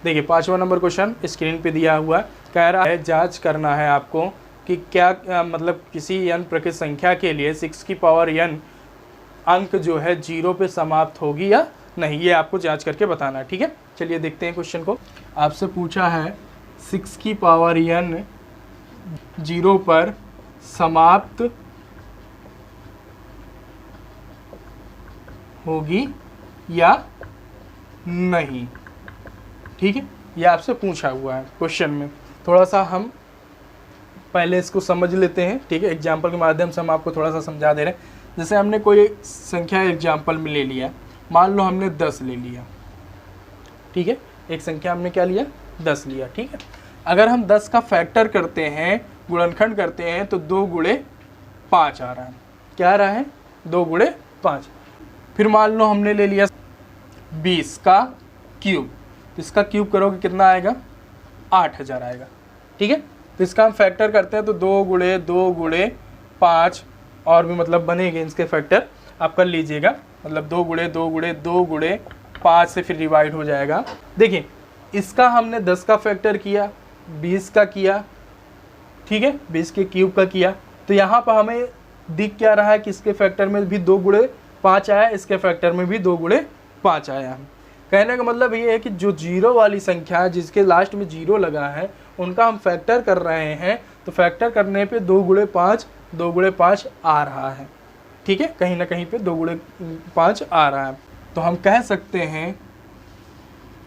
देखिए 5वां नंबर क्वेश्चन स्क्रीन पे दिया हुआ है। कह रहा है जांच करना है आपको कि क्या मतलब किसी n प्रकृत संख्या के लिए 6 की पावर n अंक जो है 0 पे समाप्त होगी या नहीं, ये आपको जांच करके बताना है। ठीक है, चलिए देखते हैं क्वेश्चन को। आपसे पूछा है 6 की पावर n 0 पर समाप्त होगी या नहीं। ठीक है, ये आपसे पूछा हुआ है क्वेश्चन में। थोड़ा सा हम पहले इसको समझ लेते हैं। ठीक है, एग्जाम्पल के माध्यम से हम आपको थोड़ा सा समझा दे रहे हैं। जैसे हमने कोई संख्या एग्जाम्पल में ले लिया, मान लो हमने 10 ले लिया। ठीक है, एक संख्या हमने क्या लिया 10 लिया। ठीक है, अगर हम 10 का फैक्टर करते हैं, गुणनखंड करते हैं, तो 2 गुणे 5 आ रहा है। क्या आ रहा है 2 गुणे 5। फिर मान लो हमने ले लिया 20 का क्यूब, तो इसका क्यूब करोगे कितना आएगा 8000 आएगा। ठीक है, तो इसका हम फैक्टर करते हैं तो 2 गुणे 5 और भी मतलब बनेंगे इसके फैक्टर, आप कर लीजिएगा। मतलब 2 गुणे 5 से फिर डिवाइड हो जाएगा। देखिए इसका हमने 10 का फैक्टर किया, 20 का किया, ठीक है, 20 के क्यूब का किया, तो यहाँ पर हमें दिख क्या रहा है कि इसके फैक्टर में भी 2 गुणे 5 आया, इसके फैक्टर में भी 2 गुणे 5 आया। कहने का मतलब ये है कि जो जीरो वाली संख्या है जिसके लास्ट में जीरो लगा है उनका हम फैक्टर कर रहे हैं, तो फैक्टर करने पे 2 गुणे 5 आ रहा है। ठीक है, कहीं ना कहीं पे 2 गुणे 5 आ रहा है। तो हम कह सकते हैं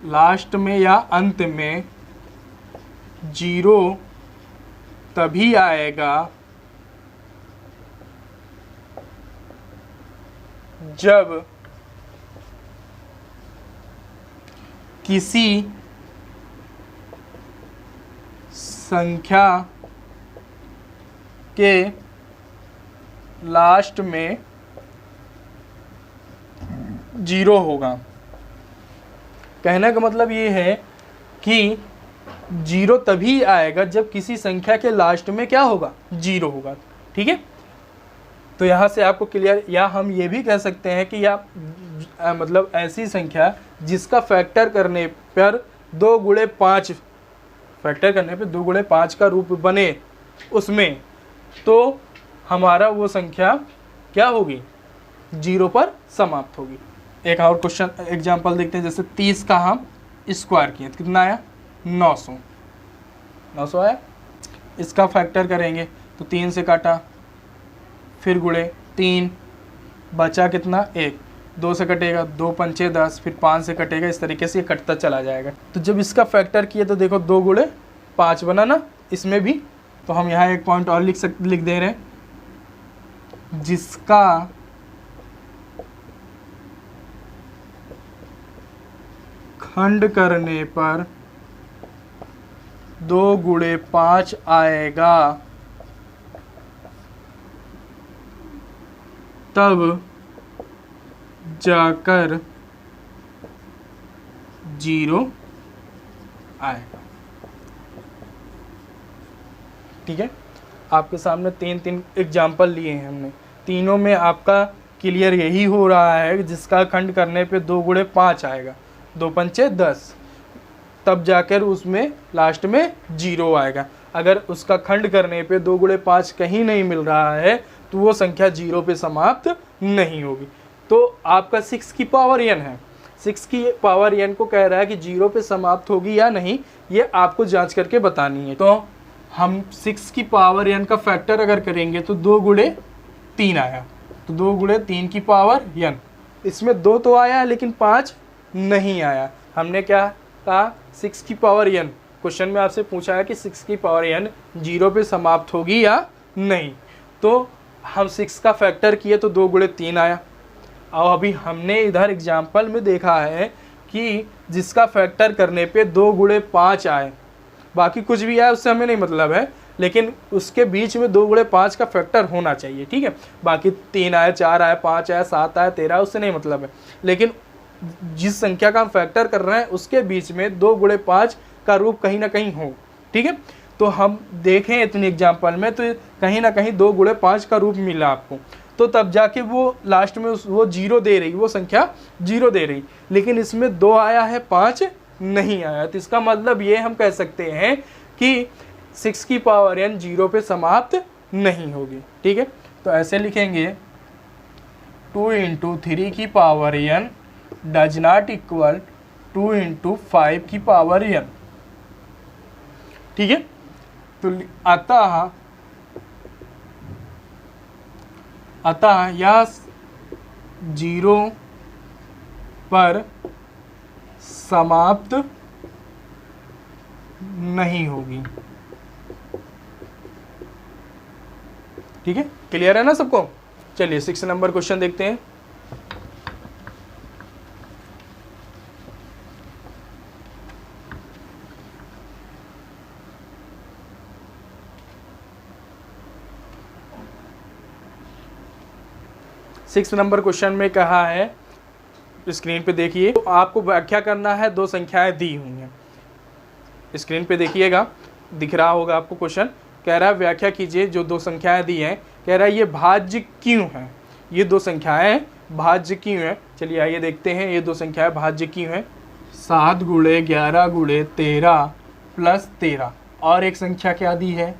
लास्ट में या अंत में जीरो तभी आएगा जब किसी संख्या के लास्ट में जीरो होगा। कहने का मतलब ये है कि जीरो तभी आएगा जब किसी संख्या के लास्ट में क्या होगा जीरो होगा। ठीक है, तो यहाँ से आपको क्लियर, या हम ये भी कह सकते हैं कि या मतलब ऐसी संख्या जिसका फैक्टर करने पर 2 गुणे 5 फैक्टर करने पे 2 गुणे 5 का रूप बने उसमें, तो हमारा वो संख्या क्या होगी जीरो पर समाप्त होगी। एक और क्वेश्चन एग्जांपल देखते हैं। जैसे 30 का हम स्क्वायर किए तो कितना आया 900 आया। इसका फैक्टर करेंगे तो 3 से काटा, फिर गुणे 3, बचा कितना 1, 2 से कटेगा 2 पंचे 10, फिर 5 से कटेगा। इस तरीके से ये कटता चला जाएगा। तो जब इसका फैक्टर किए तो देखो 2 गुणे 5 बना ना इसमें भी। तो हम यहाँ एक पॉइंट और लिख दे रहे हैं, जिसका खंड करने पर 2 गुणे 5 आएगा तब जाकर जीरो आएगा। ठीक है, आपके सामने 3 एग्जाम्पल लिए हैं हमने, तीनों में आपका क्लियर यही हो रहा है जिसका खंड करने पे 2 गुणे 5 आएगा, 2 पंचे 10, तब जाकर उसमें लास्ट में जीरो आएगा। अगर उसका खंड करने पे 2 गुणे 5 कहीं नहीं मिल रहा है तो वो संख्या जीरो पे समाप्त नहीं होगी। तो आपका 6 की पावर n है। 6 की पावर n को कह रहा है कि 0 पे समाप्त होगी या नहीं, ये आपको जांच करके बतानी है। तो हम 6 की पावर n का फैक्टर अगर करेंगे तो 2 गुणे 3 आया, तो 2 गुणे 3 की पावर n, इसमें 2 तो आया लेकिन 5 नहीं आया। हमने क्या कहा, 6 की पावर n, क्वेश्चन में आपसे पूछा है कि 6 की पावर n 0 पे समाप्त होगी या नहीं, तो हम 6 का फैक्टर किए तो 2 गुणे 3 आया। और अभी हमने इधर एग्जाम्पल में देखा है कि जिसका फैक्टर करने पे 2 गुणे 5 आए, बाकी कुछ भी आए उससे हमें नहीं मतलब है, लेकिन उसके बीच में 2 गुणे 5 का फैक्टर होना चाहिए, ठीक है। बाकी 3 आए, 4 आए, 5 आए, 7 आए, 13, उससे नहीं मतलब है, लेकिन जिस संख्या का हम फैक्टर कर रहे हैं उसके बीच में 2 गुणे 5 का रूप कहीं ना कहीं हो, ठीक है। तो हम देखें इतनी एग्जाम्पल में तो कहीं ना कहीं 2 गुणे 5 का रूप मिला आपको, तो तब जाके वो लास्ट में वो 0 दे रही, वो संख्या 0 दे रही, लेकिन इसमें 2 आया है, 5 नहीं आया। तो इसका मतलब ये हम कह सकते हैं कि 6 की पावर n 0 पे समाप्त नहीं होगी, ठीक है। तो ऐसे लिखेंगे 2 × 3 की power n does not equal 2 × 5 की पावर n, ठीक है। तो अतः यह 0 पर समाप्त नहीं होगी, ठीक है। क्लियर है ना सबको? चलिए 6 नंबर क्वेश्चन देखते हैं। सिक्स नंबर क्वेश्चन में कहा है, स्क्रीन पे देखिए, तो आपको व्याख्या करना है, 2 संख्याएं दी हुई हैं, स्क्रीन पे देखिएगा, दिख रहा होगा आपको क्वेश्चन। कह रहा है व्याख्या कीजिए, जो 2 संख्याएं दी हैं, कह रहा है ये भाज्य क्यों है, ये 2 संख्याएं भाज्य क्यों है। चलिए आइए देखते हैं ये 2 संख्याएं भाज्य क्यों है। 7 गुणे 11 गुणे 13 प्लस 13, और एक संख्या क्या दी है,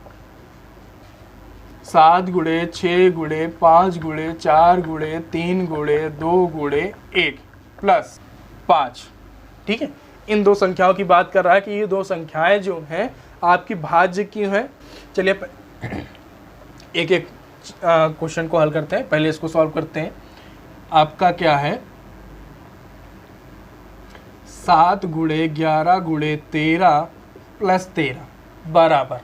7 गुणे 6 गुणे 5 गुणे 4 गुणे 3 गुणे 2 गुणे 1 प्लस 5, ठीक है। इन 2 संख्याओं की बात कर रहा है कि ये 2 संख्याएं जो हैं आपकी भाज्य क्यों है। चलिए एक एक क्वेश्चन को हल करते हैं, पहले इसको सॉल्व करते हैं। आपका क्या है, 7 गुणे 11 गुणे 13 प्लस 13 बराबर,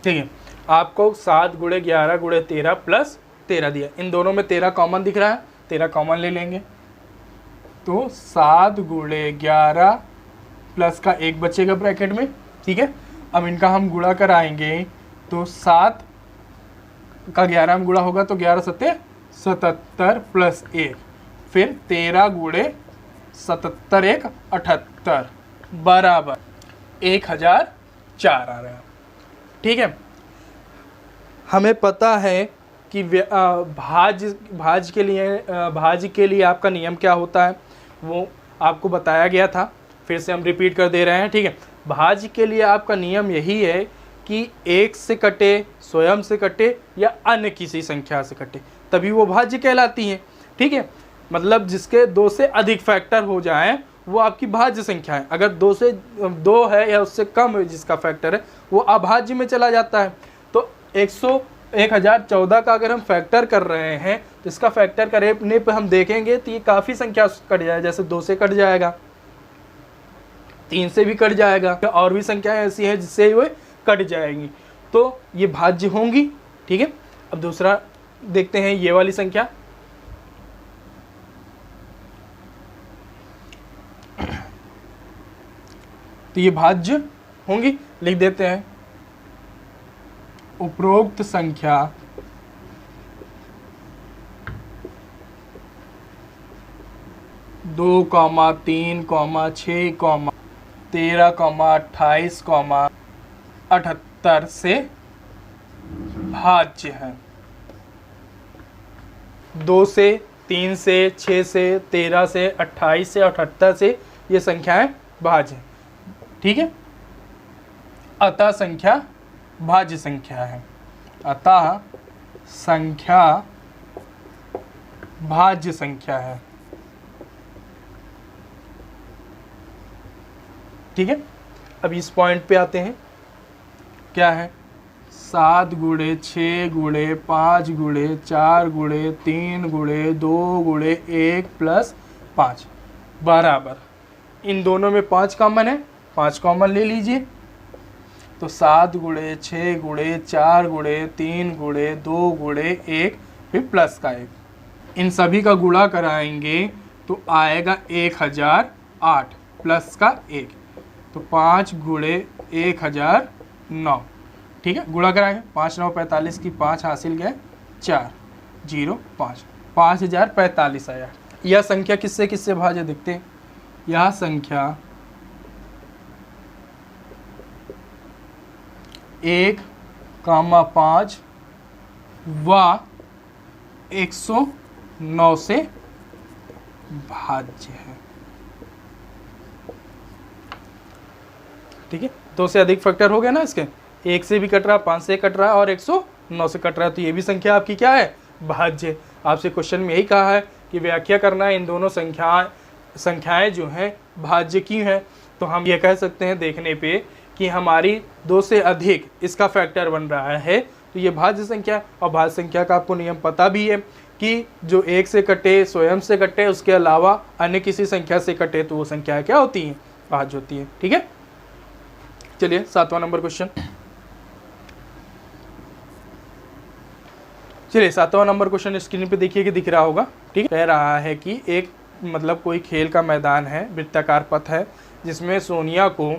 ठीक है। आपको 7 गुणे 11 गुणे 13 प्लस 13 दिया, इन दोनों में 13 कॉमन दिख रहा है, 13 कॉमन ले लेंगे, तो 7 गुणे 11 प्लस का 1 बचेगा ब्रैकेट में, ठीक है। अब इनका हम गुणा कराएंगे तो 7 का 11 में गुणा होगा तो 11 सत्ते 77 प्लस 1, फिर 13 गुणे 77 1 78 बराबर 1004 आ रहा है, ठीक है। हमें पता है कि भाज्य के लिए आपका नियम क्या होता है, वो आपको बताया गया था, फिर से हम रिपीट कर दे रहे हैं, ठीक है। भाज्य के लिए आपका नियम यही है कि 1 से कटे, स्वयं से कटे या अन्य किसी संख्या से कटे, तभी वो भाज्य कहलाती है, ठीक है। मतलब जिसके 2 से अधिक फैक्टर हो जाएं वो आपकी भाज्य संख्या है। अगर 2 है या उससे कम है जिसका फैक्टर है, वो अभाज्य में चला जाता है। तो 1014 का अगर हम फैक्टर कर रहे हैं तो इसका फैक्टर करने पे हम देखेंगे तो ये काफ़ी संख्या कट जाए, जैसे 2 से कट जाएगा, 3 से भी कट जाएगा, और भी संख्याएं ऐसी हैं जिससे वो कट जाएंगी, तो ये भाज्य होंगी, ठीक है। अब दूसरा देखते हैं, ये वाली संख्या, तो ये भाज्य होंगी, लिख देते हैं। उपरोक्त संख्या दो comma 3 comma 6 comma 13 comma 28 comma 78 से भाज्य है। 2 से, 3 से, 6 से, 13 से, 28 से, 78 से ये संख्याएं भाज्य हैं, ठीक है। अतः संख्या भाज्य संख्या है, अतः संख्या भाज्य संख्या है। ठीक है, अब इस पॉइंट पे आते हैं, क्या है 7 गुणे 6 गुणे 5 गुणे 4 गुणे 3 गुणे 2 गुणे 1 प्लस 5 बराबर, इन दोनों में 5 कॉमन है, 5 कॉमन ले लीजिए। तो 7 गुणे 6 गुणे 4 गुणे 3 गुणे 2 गुणे 1 फिर प्लस का 1, इन सभी का गुणा कराएंगे तो आएगा 1008 प्लस का 1, तो 5 गुणे 1009, ठीक है, गुणा कराएंगे 5 9 45 की 5 हासिल गए 4 0 5, 5045 आया। यह संख्या किससे किससे भाज्य देखते हैं, यह संख्या 1,5 व 109 से भाज्य है, ठीक है, 2 से अधिक फैक्टर हो गया ना इसके, 1 से भी कट रहा, 5 से कट रहा और 109 से कट रहा है, तो ये भी संख्या आपकी क्या है, भाज्य। आपसे क्वेश्चन में यही कहा है कि व्याख्या करना है इन दोनों संख्याएं जो हैं भाज्य की हैं। तो हम ये कह सकते हैं देखने पे कि हमारी 2 से अधिक इसका फैक्टर बन रहा है, तो ये भाज्य संख्या, और भाज्य संख्या का आपको नियम पता भी है कि जो 1 से कटे, स्वयं से कटे, उसके अलावा अन्य किसी संख्या से कटे तो वो संख्या क्या होती है, भाज्य होती है, ठीक है। चलिए 7वां नंबर क्वेश्चन, चलिए 7वां नंबर क्वेश्चन स्क्रीन पे देखिए कि दिख रहा होगा, ठीक है। कह रहा है कि एक मतलब कोई खेल का मैदान है, वृत्ताकार पथ है, जिसमें सोनिया को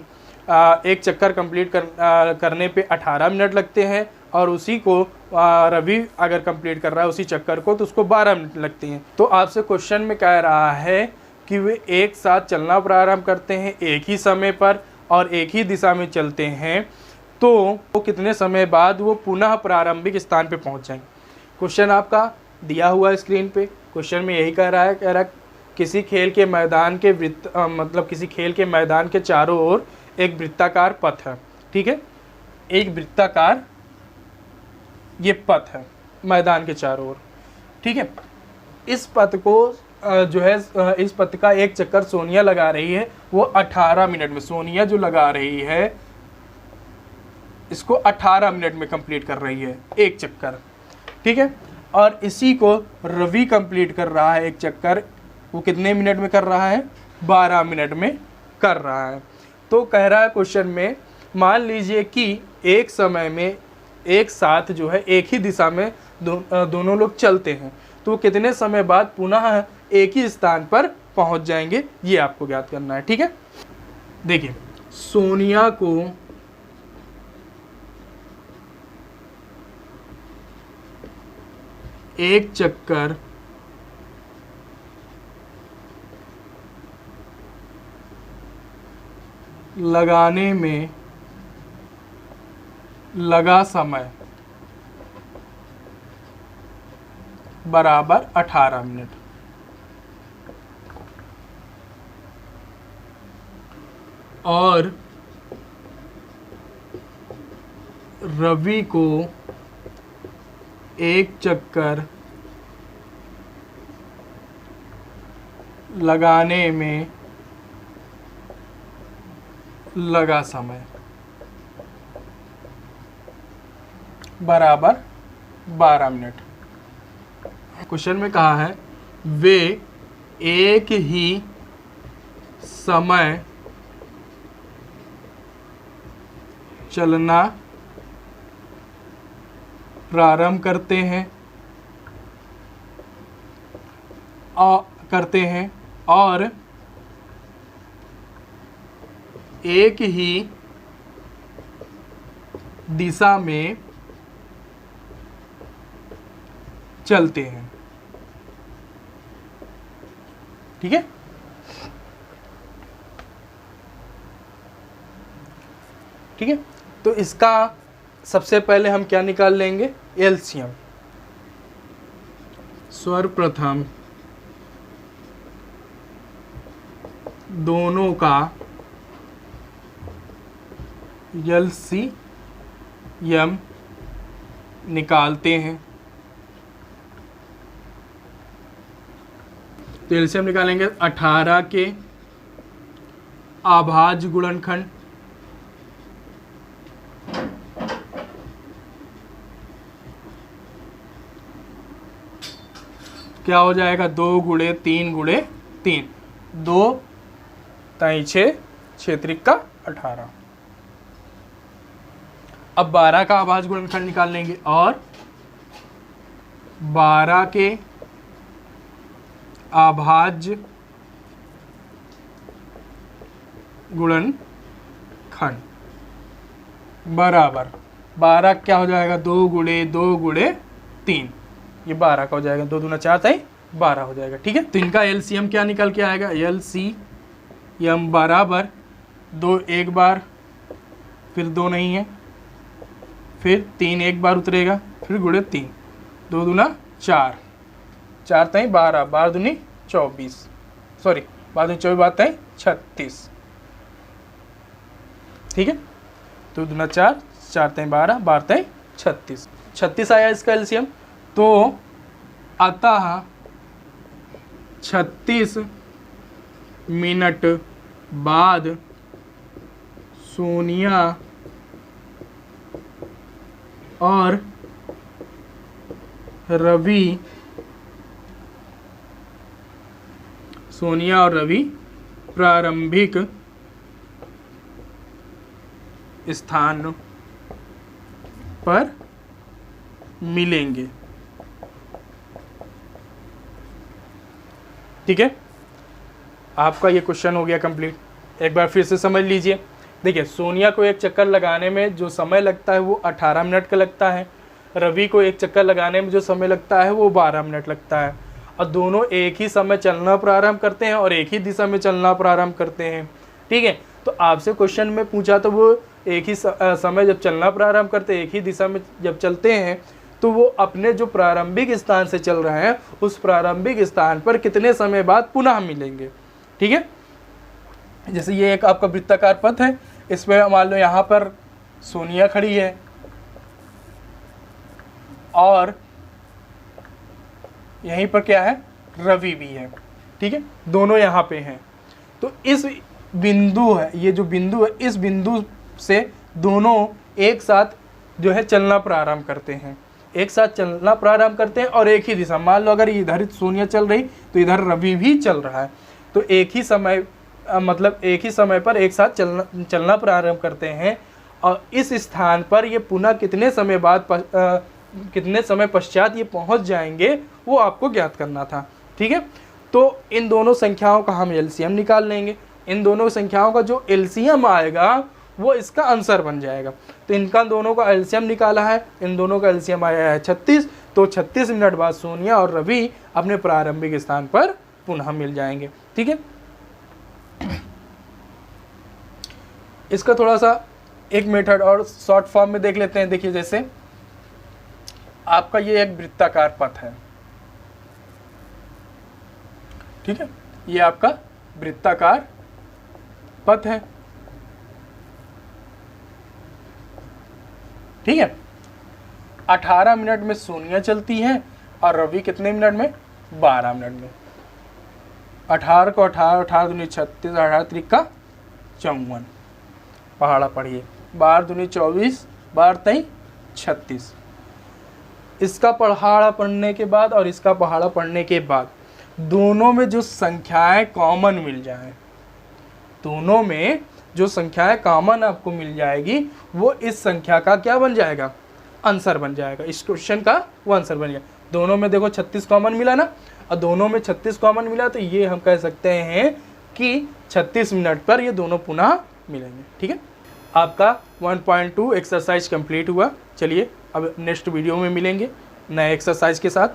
एक चक्कर कंप्लीट करने पे 18 मिनट लगते हैं, और उसी को रवि अगर कंप्लीट कर रहा है उसी चक्कर को तो उसको 12 मिनट लगते हैं। तो आपसे क्वेश्चन में कह रहा है कि वे एक साथ चलना प्रारंभ करते हैं एक ही समय पर और एक ही दिशा में चलते हैं, तो वो कितने समय बाद वो पुनः प्रारंभिक स्थान पे पहुंच जाएंगे। क्वेश्चन आपका दिया हुआ है स्क्रीन पे, क्वेश्चन में यही कह रहा है किसी खेल के मैदान के किसी खेल के मैदान के चारों ओर एक वृत्ताकार पथ है, ठीक है, एक वृत्ताकार ये पथ है मैदान के चारों ओर, ठीक है। इस पथ को जो है इस पथ का एक चक्कर सोनिया लगा रही है, वो 18 मिनट में, सोनिया जो लगा रही है इसको 18 मिनट में कंप्लीट कर रही है एक चक्कर, ठीक है। और इसी को रवि कंप्लीट कर रहा है एक चक्कर, वो कितने मिनट में कर रहा है, 12 मिनट में कर रहा है। तो कह रहा है क्वेश्चन में, मान लीजिए कि एक समय में एक साथ जो है एक ही दिशा में दोनों लोग चलते हैं, तो कितने समय बाद पुनः एक ही स्थान पर पहुंच जाएंगे, ये आपको ज्ञात करना है, ठीक है। देखिए सोनिया को एक चक्कर लगाने में लगा समय बराबर 18 मिनट, और रवि को एक चक्कर लगाने में लगा समय बराबर 12 मिनट। क्वेश्चन में कहा है वे एक ही समय चलना प्रारंभ करते हैं और एक ही दिशा में चलते हैं, ठीक है। ठीक है, तो इसका सबसे पहले हम क्या निकाल लेंगे, एलसीएम। सर्वप्रथम दोनों का एलसीएम निकालते हैं। तो एलसीएम निकालेंगे 18 के अभाज्य गुणनखंड, क्या हो जाएगा 2 गुणे 3 गुणे 3, 2 ताई 6, 6 त्रिक 18। अब 12 का अभाज्य गुणनखंड निकाल लेंगे और 12 के अभाज्य गुणनखंड बराबर 12 क्या हो जाएगा 2 गुणे 2 गुणे 3, ये 12 का हो जाएगा, 2 दूना 4 ताई 12 हो जाएगा। ठीक है, तो इनका एलसीएम क्या निकल के आएगा, एलसीएम बराबर 2 एक बार, फिर 2 नहीं है, फिर 3 एक बार उतरेगा, फिर गुणे 3, 2 दूना 4, 4 ताई 12, 12 दूनी 24, सॉरी 12 दूनी 24, 12 ताई 36। ठीक है, 2 दूना 4, 4 ताई 12, 12 ताई 36, 36 आया इसका एलसीएम। तो अतः 36 मिनट बाद सोनिया और रवि प्रारंभिक स्थान पर मिलेंगे। ठीक है, आपका ये क्वेश्चन हो गया कंप्लीट। एक बार फिर से समझ लीजिए। देखिए, सोनिया को एक चक्कर लगाने में जो समय लगता है वो 18 मिनट का लगता है, रवि को एक चक्कर लगाने में जो समय लगता है वो 12 मिनट लगता है, और दोनों एक ही समय चलना प्रारंभ करते हैं और एक ही दिशा में चलना प्रारंभ करते हैं। ठीक है, तो आपसे क्वेश्चन में पूछा तो वो एक ही समय जब चलना प्रारंभ करते हैं, एक ही दिशा में जब चलते हैं, तो वो अपने जो प्रारंभिक स्थान से चल रहे हैं उस प्रारंभिक स्थान पर कितने समय बाद पुनः मिलेंगे। ठीक है, जैसे ये एक आपका वृत्ताकार पथ है, इसमें मान लो यहाँ पर सोनिया खड़ी है और यहीं पर क्या है, रवि भी है। ठीक है, दोनों यहाँ पे हैं। तो इस बिंदु है, ये जो बिंदु है, इस बिंदु से दोनों एक साथ जो है चलना प्रारंभ करते हैं, एक साथ चलना प्रारंभ करते हैं और एक ही दिशा। मान लो अगर इधर सोनिया चल रही तो इधर रवि भी चल रहा है, तो एक ही समय मतलब एक ही समय पर एक साथ चलना प्रारंभ करते हैं, और इस स्थान पर ये पुनः कितने समय बाद कितने समय पश्चात ये पहुंच जाएंगे वो आपको ज्ञात करना था। ठीक है, तो इन दोनों संख्याओं का हम एलसीएम निकाल लेंगे। इन दोनों संख्याओं का जो एलसीएम आएगा वो इसका आंसर बन जाएगा। तो इनका दोनों का एलसीएम निकाला है, इन दोनों का एलसीएम आया है 36। तो 36 मिनट बाद सोनिया और रवि अपने प्रारंभिक स्थान पर पुनः मिल जाएंगे। ठीक है, इसका थोड़ा सा एक मेथड और शॉर्ट फॉर्म में देख लेते हैं। देखिए, जैसे आपका ये एक वृत्ताकार पथ है। ठीक है, ये आपका वृत्ताकार पथ है। ठीक है, 18 मिनट में सोनिया चलती है और रवि कितने मिनट में, 12 मिनट में। 18 को 18, 18 दूनी 36, 18 त्रिका 54, पहाड़ा पढ़िए, 12 दूनी 24, 12 तई 36। इसका पहाड़ा पढ़ने के बाद और इसका पहाड़ा पढ़ने के बाद दोनों में जो संख्याएं कॉमन मिल जाएं, दोनों में जो संख्याएं कॉमन आपको मिल जाएगी वो इस संख्या का क्या बन जाएगा, आंसर बन जाएगा। इस क्वेश्चन का वो आंसर बन गया। दोनों में देखो 36 कॉमन मिला ना, और दोनों में 36 कॉमन मिला, तो ये हम कह सकते हैं कि 36 मिनट पर ये दोनों पुनः मिलेंगे। ठीक है, आपका 1.2 एक्सरसाइज कंप्लीट हुआ। चलिए अब नेक्स्ट वीडियो में मिलेंगे नए एक्सरसाइज के साथ।